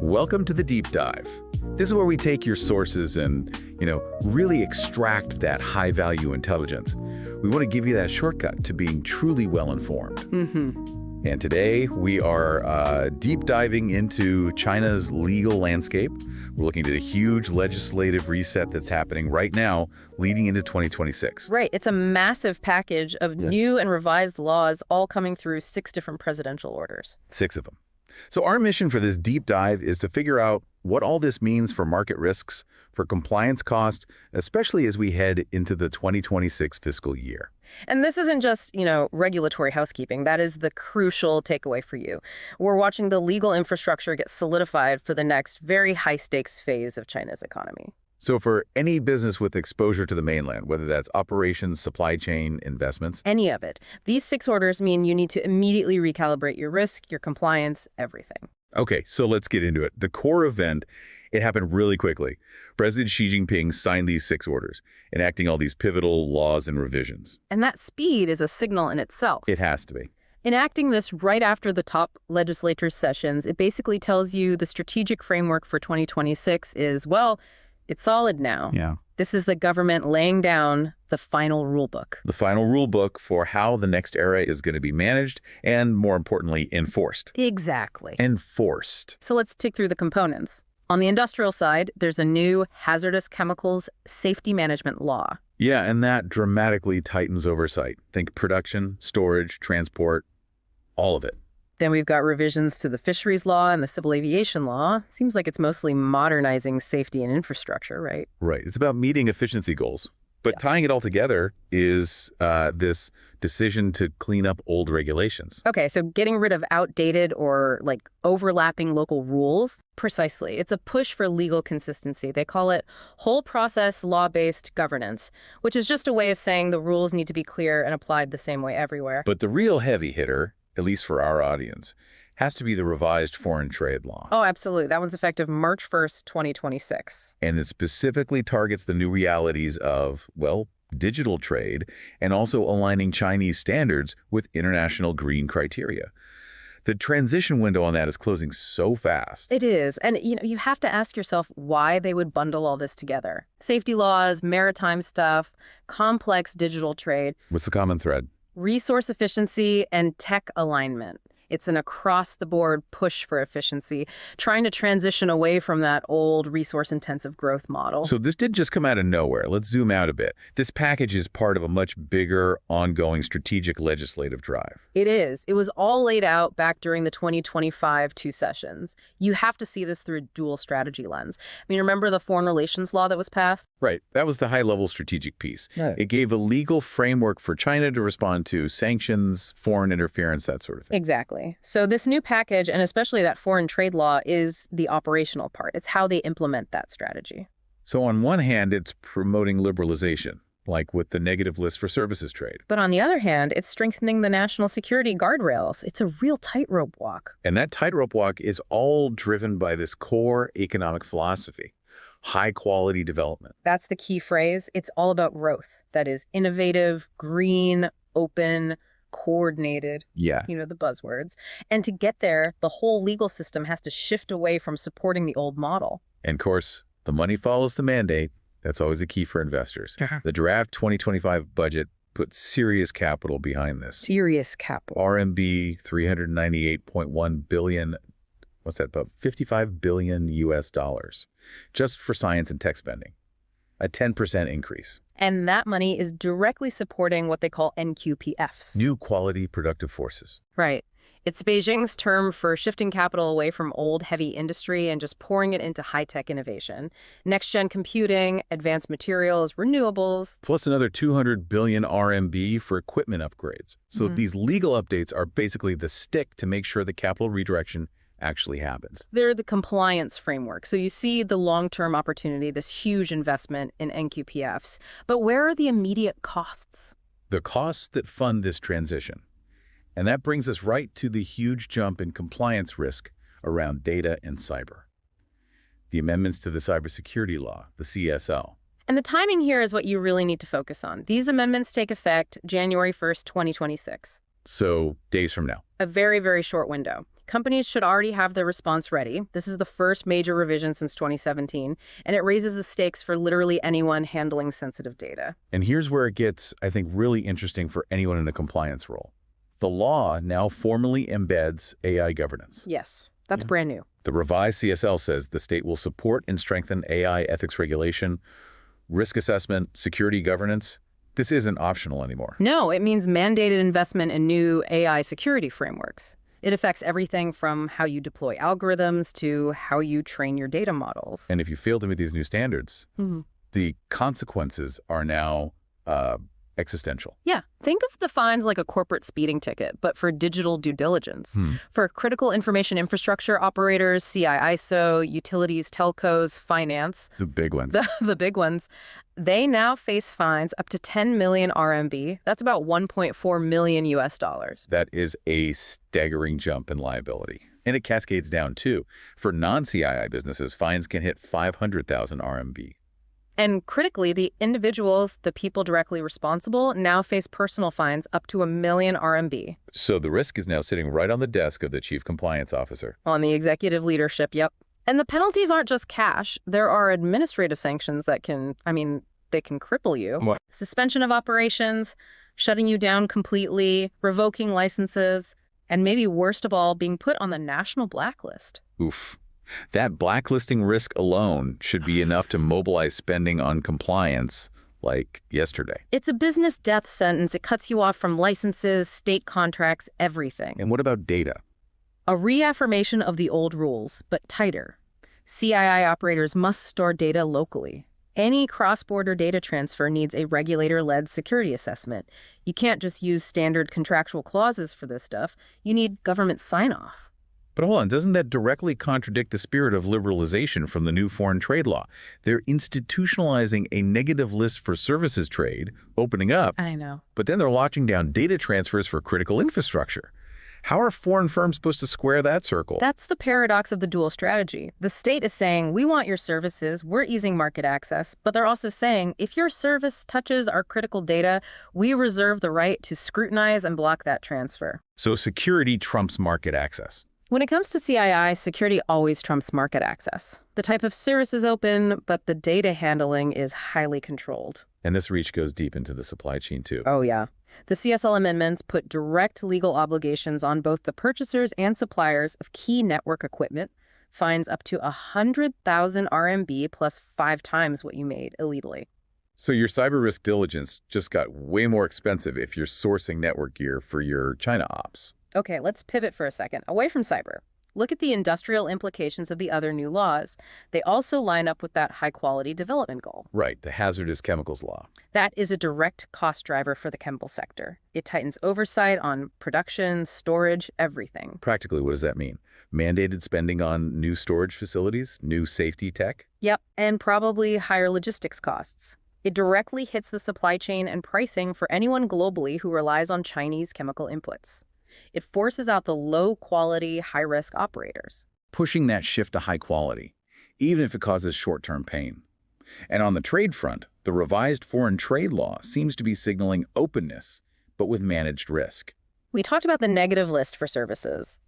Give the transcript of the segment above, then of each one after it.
Welcome to the Deep Dive. This is where we take your sources and, really extract that high-value intelligence. We want to give you that shortcut to being truly well-informed. And today, we are deep diving into China's legal landscape. We're looking at a huge legislative reset that's happening right now, leading into 2026. Right. It's a massive package of new and revised laws all coming through 6 different presidential orders. 6 of them. So our mission for this deep dive is to figure out what all this means for market risks, for compliance cost, especially as we head into the 2026 fiscal year. And this isn't just, regulatory housekeeping. That is the crucial takeaway for you. We're watching the legal infrastructure get solidified for the next very high-stakes phase of China's economy. So for any business with exposure to the mainland, whether that's operations, supply chain, investments, any of it, these 6 orders mean you need to immediately recalibrate your risk, your compliance, everything. Okay, so let's get into it. The core event, it happened really quickly. President Xi Jinping signed these 6 orders, enacting all these pivotal laws and revisions. And that speed is a signal in itself. It has to be. Enacting this right after the top legislature's sessions, it basically tells you the strategic framework for 2026 is, it's solid now. Yeah. This is the government laying down the final rule book. The final rule book for how the next era is going to be managed and, more importantly, enforced. Exactly. Enforced. So let's tick through the components. On the industrial side, there's a new hazardous chemicals safety management law. Yeah, and that dramatically tightens oversight. Think production, storage, transport, all of it. Then we've got revisions to the fisheries law and the civil aviation law. Seems like it's mostly modernizing safety and infrastructure, right? Right. It's about meeting efficiency goals. But tying it all together is this decision to clean up old regulations. Okay, so getting rid of outdated or overlapping local rules. Precisely. It's a push for legal consistency. They call it whole process law-based governance, which is just a way of saying the rules need to be clear and applied the same way everywhere. But the real heavy hitter, at least for our audience, has to be the revised foreign trade law. Oh, absolutely. That one's effective March 1st, 2026. And it specifically targets the new realities of, digital trade and also aligning Chinese standards with international green criteria. The transition window on that is closing so fast. It is. And, you have to ask yourself why they would bundle all this together. Safety laws, maritime stuff, complex digital trade. What's the common thread? Resource efficiency and tech alignment. It's an across-the-board push for efficiency, trying to transition away from that old resource-intensive growth model. So this didn't just come out of nowhere. Let's zoom out a bit. This package is part of a much bigger, ongoing strategic legislative drive. It is. It was all laid out back during the 2025 2 sessions. You have to see this through a dual strategy lens. Remember the foreign relations law that was passed? Right. That was the high-level strategic piece. Right. It gave a legal framework for China to respond to sanctions, foreign interference, that sort of thing. Exactly. So this new package, and especially that foreign trade law, is the operational part. It's how they implement that strategy. So on one hand, it's promoting liberalization, like with the negative list for services trade. But on the other hand, it's strengthening the national security guardrails. It's a real tightrope walk. And that tightrope walk is all driven by this core economic philosophy, high-quality development. That's the key phrase. It's all about growth. That is innovative, green, open, coordinated, the buzzwords. And to get there, the whole legal system has to shift away from supporting the old model. And of course, the money follows the mandate. That's always a key for investors. The draft 2025 budget put serious capital behind this. Serious capital. RMB 398.1 billion, what's that, about 55 billion US dollars, just for science and tech spending. A 10% increase. And that money is directly supporting what they call NQPFs. New quality productive forces. Right. It's Beijing's term for shifting capital away from old, heavy industry and just pouring it into high-tech innovation. Next-gen computing, advanced materials, renewables. Plus another 200 billion RMB for equipment upgrades. So these legal updates are basically the stick to make sure the capital redirection actually happens. They're the compliance framework. So you see the long-term opportunity, this huge investment in NQPFs. But where are the immediate costs? The costs that fund this transition. And that brings us right to the huge jump in compliance risk around data and cyber. The amendments to the cybersecurity law, the CSL. And the timing here is what you really need to focus on. These amendments take effect January 1st, 2026. So days from now. A very, very short window. companies should already have their response ready. This is the first major revision since 2017, and it raises the stakes for literally anyone handling sensitive data. And here's where it gets, I think, really interesting for anyone in a compliance role. The law now formally embeds AI governance. Yes, that's brand new. The revised CSL says the state will support and strengthen AI ethics regulation, risk assessment, security governance. This isn't optional anymore. No, it means mandated investment in new AI security frameworks. It affects everything from how you deploy algorithms to how you train your data models. And if you fail to meet these new standards, the consequences are now existential. Yeah. Think of the fines like a corporate speeding ticket, but for digital due diligence. For critical information infrastructure operators, CI/ISO, utilities, telcos, finance. The big ones. The big ones. They now face fines up to 10 million RMB. That's about 1.4 million US dollars. That is a staggering jump in liability. And it cascades down, too. For non-CII businesses, fines can hit 500,000 RMB. And critically, the individuals, the people directly responsible, now face personal fines up to 1 million RMB. So the risk is now sitting right on the desk of the chief compliance officer. On the executive leadership, yep. And the penalties aren't just cash. There are administrative sanctions that they can cripple you. What? Suspension of operations, shutting you down completely, revoking licenses, and maybe worst of all, being put on the national blacklist. Oof. That blacklisting risk alone should be enough to mobilize spending on compliance like yesterday. It's a business death sentence. It cuts you off from licenses, state contracts, everything. And what about data? A reaffirmation of the old rules, but tighter. CII operators must store data locally. Any cross-border data transfer needs a regulator-led security assessment. You can't just use standard contractual clauses for this stuff. You need government sign-off. But hold on, doesn't that directly contradict the spirit of liberalization from the new foreign trade law? They're institutionalizing a negative list for services trade, opening up. I know. But then they're locking down data transfers for critical infrastructure. How are foreign firms supposed to square that circle? That's the paradox of the dual strategy. The state is saying, we want your services, we're easing market access, but they're also saying, if your service touches our critical data, we reserve the right to scrutinize and block that transfer. So security trumps market access. When it comes to CII, security always trumps market access. The type of service is open, but the data handling is highly controlled. And this reach goes deep into the supply chain, too. Oh, yeah. The CSL amendments put direct legal obligations on both the purchasers and suppliers of key network equipment, fines up to 100,000 RMB plus 5 times what you made illegally. So your cyber risk diligence just got way more expensive if you're sourcing network gear for your China ops. Okay, let's pivot for a second, away from cyber. Look at the industrial implications of the other new laws. They also line up with that high-quality development goal. Right, the hazardous chemicals law. That is a direct cost driver for the chemical sector. It tightens oversight on production, storage, everything. Practically, what does that mean? Mandated spending on new storage facilities, new safety tech? Yep, and probably higher logistics costs. It directly hits the supply chain and pricing for anyone globally who relies on Chinese chemical inputs. It forces out the low-quality, high-risk operators. Pushing that shift to high quality, even if it causes short-term pain. And on the trade front, the revised foreign trade law seems to be signaling openness, but with managed risk. We talked about the negative list for services,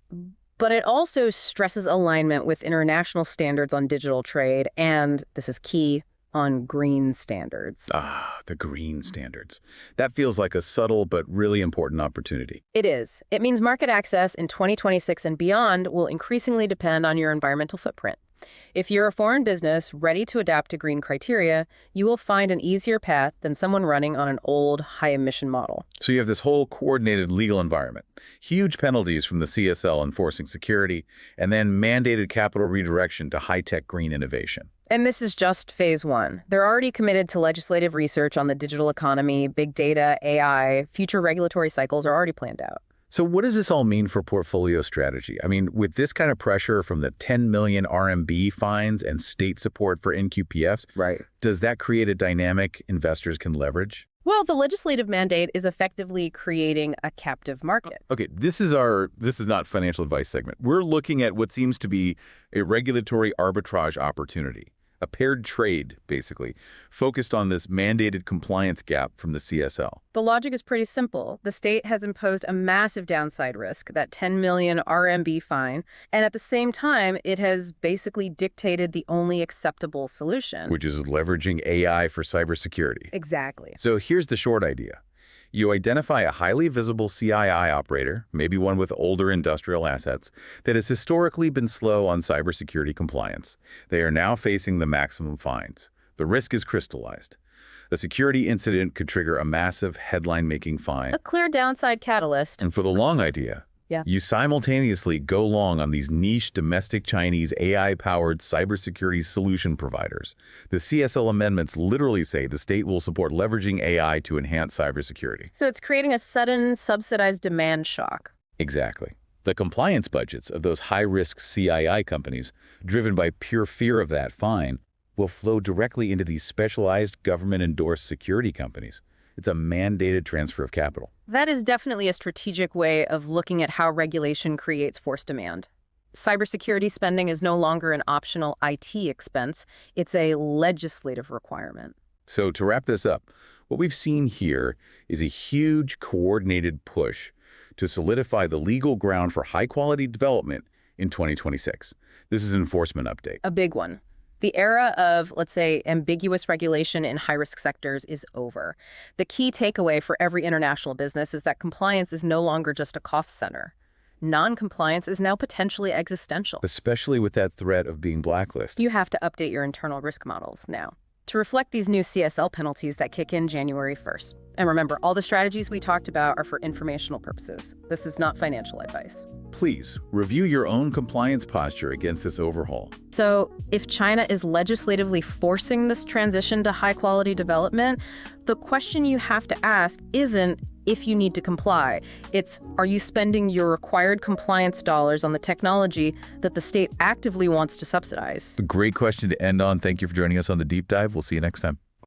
but it also stresses alignment with international standards on digital trade and, this is key, on green standards. Ah, the green standards. That feels like a subtle but really important opportunity. It is. It means market access in 2026 and beyond will increasingly depend on your environmental footprint. If you're a foreign business ready to adapt to green criteria, you will find an easier path than someone running on an old, high-emission model. So you have this whole coordinated legal environment, huge penalties from the CSL enforcing security, and then mandated capital redirection to high-tech green innovation. And this is just phase one. They're already committed to legislative research on the digital economy, big data, AI. Future regulatory cycles are already planned out. So what does this all mean for portfolio strategy? I mean, with this kind of pressure from the 10 million RMB fines and state support for NQPFs, Right. Does that create a dynamic investors can leverage? Well, the legislative mandate is effectively creating a captive market. Okay, this is not financial advice segment. We're looking at what seems to be a regulatory arbitrage opportunity. A paired trade, basically, focused on this mandated compliance gap from the CSL. The logic is pretty simple. The state has imposed a massive downside risk, that 10 million RMB fine, and at the same time, it has basically dictated the only acceptable solution. Which is leveraging AI for cybersecurity. Exactly. So here's the short idea. You identify a highly visible CII operator, maybe one with older industrial assets, that has historically been slow on cybersecurity compliance. They are now facing the maximum fines. The risk is crystallized. A security incident could trigger a massive headline-making fine. A clear downside catalyst. And for the long idea, you simultaneously go long on these niche domestic Chinese AI-powered cybersecurity solution providers. The CSL amendments literally say the state will support leveraging AI to enhance cybersecurity. So it's creating a sudden subsidized demand shock. Exactly. The compliance budgets of those high-risk CII companies, driven by pure fear of that fine, will flow directly into these specialized government-endorsed security companies. It's a mandated transfer of capital. That is definitely a strategic way of looking at how regulation creates forced demand. Cybersecurity spending is no longer an optional IT expense. It's a legislative requirement. So to wrap this up, what we've seen here is a huge coordinated push to solidify the legal ground for high-quality development in 2026. This is an enforcement update. A big one. The era of, let's say, ambiguous regulation in high-risk sectors is over. The key takeaway for every international business is that compliance is no longer just a cost center. Non-compliance is now potentially existential. Especially with that threat of being blacklisted. You have to update your internal risk models now to reflect these new CSL penalties that kick in January 1st. And remember, all the strategies we talked about are for informational purposes. This is not financial advice. Please review your own compliance posture against this overhaul. So if China is legislatively forcing this transition to high-quality development, the question you have to ask isn't if you need to comply. It's, are you spending your required compliance dollars on the technology that the state actively wants to subsidize? A great question to end on. Thank you for joining us on The Deep Dive. We'll see you next time.